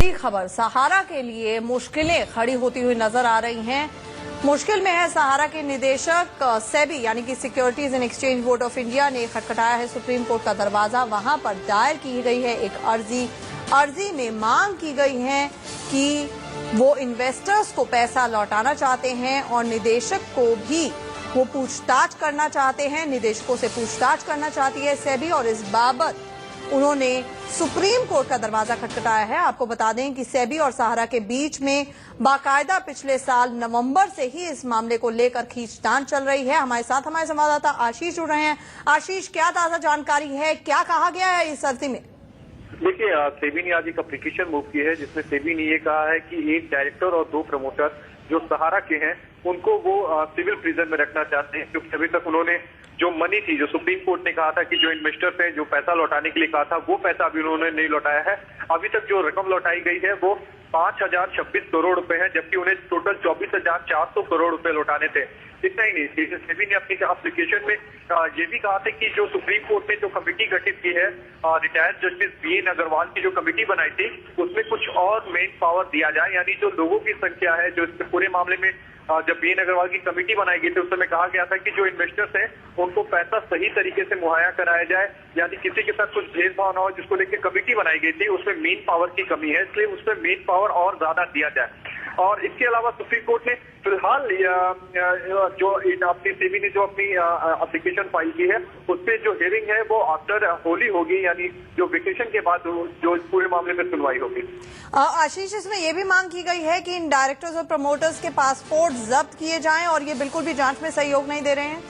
बड़ी खबर, सहारा के लिए मुश्किलें खड़ी होती हुई नजर आ रही हैं। मुश्किल में है सहारा के निदेशक। सेबी यानी कि securities and exchange board of India ने खटखटाया है सुप्रीम कोर्ट का दरवाजा। वहां पर दायर की गई है एक अर्जी में मांग की गई है कि वो इन्वेस्टर्स को पैसा लौटाना चाहते हैं और निदेशक को भी वो पूछताछ करना चाहते हैं, निदेशकों से पूछताछ करना चाहती है सेबी, और इस बाबत उन्होंने सुप्रीम कोर्ट का दरवाजा खटखटाया है। आपको बता दें कि सेबी और सहारा के बीच में बाकायदा पिछले साल नवंबर से ही इस मामले को लेकर खींचतान चल रही है। हमारे साथ हमारे संवाददाता आशीष जुड़ रहे हैं। आशीष, क्या ताजा जानकारी है, क्या कहा गया है इस अर्जी में? देखिए, सेबी ने आज एक एप्लीकेशन मूव की है जिसमें सेबी ने ये कहा है कि एक डायरेक्टर और 2 प्रमोटर जो सहारा के हैं उनको वो सिविल प्रिजन में रखना चाहते हैं, क्योंकि अभी तक उन्होंने जो मनी थी, जो सुप्रीम कोर्ट ने कहा था कि जो इन्वेस्टर्स हैं जो पैसा लौटाने के लिए कहा था, वो पैसा अभी उन्होंने नहीं लौटाया है। अभी तक जो रकम लौटाई गई है वो 5,026 करोड़ रुपए है, जबकि उन्हें टोटल 24,400 करोड़ रुपए लौटाने थे। इतना ही नहीं, सेबी ने अपनी एप्लीकेशन में ये भी कहा था कि जो सुप्रीम कोर्ट ने जो कमेटी गठित की है, रिटायर्ड जस्टिस BN अग्रवाल की जो कमेटी बनाई थी, उसमें कुछ और मेन पावर दिया जाए। यानी जो लोगों की संख्या है जो इस पूरे मामले में जब BN अग्रवाल की कमेटी बनाई गई थी उस समय कहा गया था कि जो इन्वेस्टर्स हैं उनको पैसा सही तरीके से मुहैया कराया जाए, यानी किसी के साथ कुछ भेदभाव न हो, जिसको लेकर कमेटी बनाई गई थी। उसमें मेन पावर की कमी है, इसलिए उसमें मेन पावर और ज्यादा दिया जाए। और इसके अलावा सुप्रीम कोर्ट ने फिलहाल जो अपनी सेबी ने जो अपनी एप्लीकेशन फाइल की है उस पर जो हियरिंग है वो आफ्टर होली होगी, यानी जो वेकेशन के बाद जो इस पूरे मामले में सुनवाई होगी। आशीष, इसमें यह भी मांग की गई है कि इन डायरेक्टर्स और प्रमोटर्स के पासपोर्ट जब्त किए जाएं और ये बिल्कुल भी जांच में सहयोग नहीं दे रहे हैं।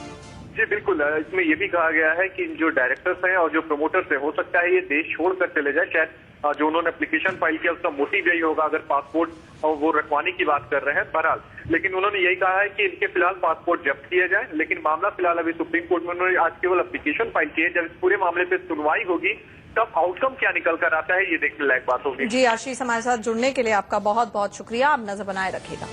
जी बिल्कुल, इसमें यह भी कहा गया है कि जो डायरेक्टर्स हैं और जो प्रमोटर्स हैं, हो सकता है ये देश छोड़कर चले जाए। शायद जो उन्होंने एप्लीकेशन फाइल किया उसका मोटिव यही होगा, अगर पासपोर्ट वो रखवाने की बात कर रहे हैं बहरहाल। लेकिन उन्होंने यही कहा है कि इनके फिलहाल पासपोर्ट जब्त किए जाए, लेकिन मामला फिलहाल अभी सुप्रीम कोर्ट में उन्होंने आज केवल एप्लीकेशन फाइल की है। जब इस पूरे मामले पे सुनवाई होगी तब आउटकम क्या निकल कर आता है ये देखने लायक बात होगी। जी आशीष, हमारे साथ जुड़ने के लिए आपका बहुत बहुत शुक्रिया। आप नजर बनाए रखिएगा।